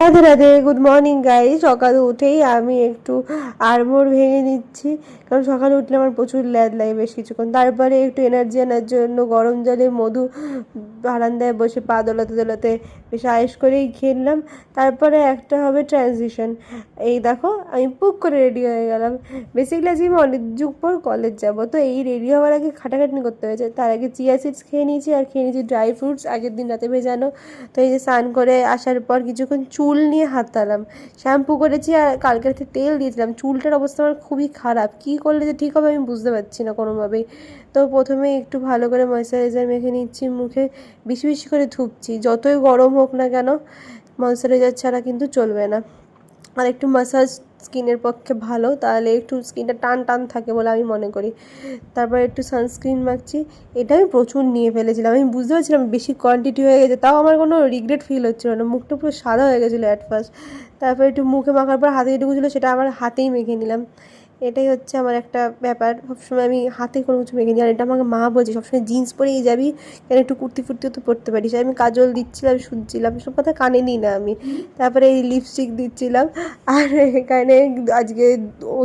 Radhe Radhe, good morning guys. সকালে উঠেই আমি একটু আড়মোড় ভেঙে নিচ্ছি, কারণ সকালে উঠলে আমার প্রচুর ল্যাদ লাগে বেশ কিছুক্ষণ। তারপরে একটু এনার্জি আনার জন্য গরম জলে মধু বারান্দায় বসে পা দোলাতে দোলাতে বেশ আয়েস করেই খেললাম। তারপরে একটা হবে ট্রানজিশন। এই দেখো আমি পুক করে রেডি হয়ে গেলাম। বেসিক্যালি আজকে আমি অনেক যুগ পর কলেজ যাব, তো এই রেডি হওয়ার আগে খাটাখাটনি করতে হয়েছে। তার আগে চিয়া সিডস খেয়ে নিয়েছি, আর খেয়ে নিয়েছি ড্রাই ফ্রুটস আগের দিন রাতে ভেজানো। তো এই যে স্নান করে আসার পর কিছুক্ষণ চুল নিয়ে হাতালাম, শ্যাম্পু করেছি আর কালকে রাতে তেল দিয়েছিলাম। চুলটার অবস্থা আমার খুবই খারাপ, কী করলে যে ঠিক হবে আমি বুঝতে পারছি না কোনোভাবেই। তো প্রথমে একটু ভালো করে ময়েশ্চারাইজার মেখে নিচ্ছি, মুখে বেশি বেশি করে ধুপছি। যতই গরম হোক না কেন ময়েশ্চারাইজার ছাড়া কিন্তু চলবে না। আর একটু মাসাজ স্কিনের পক্ষে ভালো, তাহলে একটু স্কিনটা টান টান থাকে বলে আমি মনে করি। তারপর একটু সানস্ক্রিন মাখছি। এটা আমি প্রচুর নিয়ে ফেলেছিলাম, আমি বুঝতে পারছিলাম বেশি কোয়ান্টিটি হয়ে গেছে, তাও আমার কোনো রিগ্রেট ফিল হচ্ছিল না। মুখটা পুরো সাদা হয়ে গেছিলো অ্যাট ফার্স্ট। তারপর একটু মুখে মাখার পর হাতে যেটুকু ছিল সেটা আমার হাতেই মেখে নিলাম। এটাই হচ্ছে আমার একটা ব্যাপার, সবসময় আমি হাতে কোনো কিছু মেখে নিই। আর এটা আমাকে মা বলছে সবসময় জিন্স পরেই যাবি, কেন একটু কুর্তি ফুর্তিও তো পরতে পারিস। আমি কাজল দিচ্ছিলাম, শুনছিলাম, সব কথা কানে নিই না আমি। তারপরে এই লিপস্টিক দিচ্ছিলাম। আর এখানে আজকে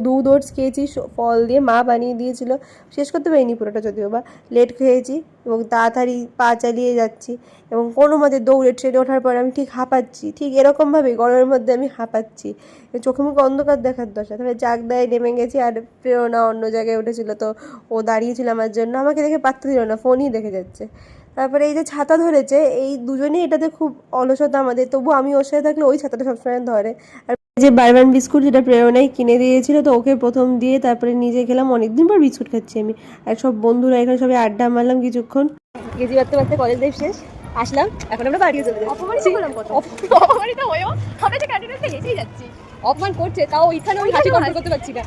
দুধ ওটস খেয়েছি ফল দিয়ে, মা বানিয়ে দিয়েছিল। শেষ করতে পারিনি পুরোটা, যদিও বা লেট খেয়েছি এবং তাড়াতাড়ি পা চালিয়ে যাচ্ছি। এবং কোনো মতে দৌড়ে ট্রেনে ওঠার পর আমি ঠিক হাঁপাচ্ছি, ঠিক এরকমভাবে গরমের মধ্যে আমি হাঁপাচ্ছি, চোখে মুখে অন্ধকার দেখার দশা। তারপরে জাগদায় নেমে গেছি, আর প্রেরণা অন্য জায়গায় উঠেছিল, তো ও দাঁড়িয়েছিল আমার জন্য, আমাকে দেখে পাত্তা দিল না, ফোনই দেখে যাচ্ছে। তারপরে এই যে ছাতা ধরেছে, এই দুজনেই এটাতে খুব অলসতা আমাদের, তবু আমি ওর সাথে থাকলে ওই ছাতাটা সবসময় ধরে। আর যে বারবান বিস্কুট যেটা প্রেরণাই কিনে দিয়েছিল, তো ওকে প্রথম দিয়ে তারপরে নিজে খেলাম। অনেকদিন পর বিস্কুট খাচ্ছি আমি, আর সব বন্ধুরা এখানে সবাই আড্ডা মারলাম কিছুক্ষণ। কেজি বাড়তে বাড়তে কলেজ লাইফ শেষ, আসলাম, এখন আমরা বাড়িও চলে যাচ্ছি। অপমানিত হয়েও আমরা যে ক্যান্টিনে এসেই যাচ্ছি, অপমান করছে তাও ওইখানে ওই হাসি কন্ট্রোল করতে পারছি না।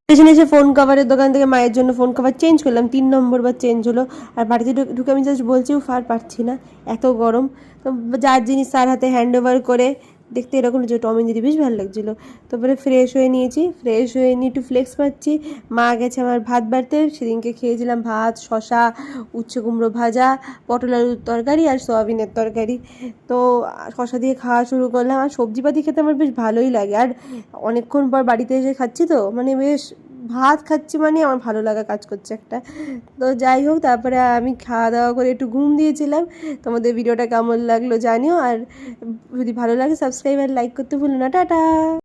স্টেশনে এসে ফোন কভারের দোকান থেকে মায়ের জন্য ফোন কভার চেঞ্জ করলাম, 3 নম্বর বার চেঞ্জ হলো। আর বাড়িতে ঢুকে আমি জাস্ট বলছি আর পারছি না, এত গরম। তো যার জিনিস তার হাতে হ্যান্ড ওভার করে, দেখতে এরকম যে টম এন্ড জেরি বেশ ভালো লাগছিলো। তারপরে ফ্রেশ হয়ে নিয়েছি, ফ্রেশ হয়ে নিয়ে একটু ফ্লেক্স পাচ্ছি। মা গেছে আমার ভাত বাড়তে, সেদিনকে খেয়েছিলাম ভাত, শশা, উচ্ছে কুমড়ো ভাজা, পটল আলুর তরকারি আর সয়াবিনের তরকারি। তো শশা দিয়ে খাওয়া শুরু করলাম। আর সবজিপাতি খেতে আমার বেশ ভালোই লাগে, আর অনেকক্ষণ পর বাড়িতে এসে খাচ্ছি, তো মানে বেশ ভাত খাচ্ছি, মানে আমার ভালো লাগা কাজ করছে একটা। তো যাই হোক, তারপরে আমি খাওয়া দাওয়া করে একটু ঘুম দিয়েছিলাম। তোমাদের ভিডিওটা কেমন লাগলো জানিও, আর যদি ভালো লাগে সাবস্ক্রাইব আর লাইক করতে ভুলো না। টাটা।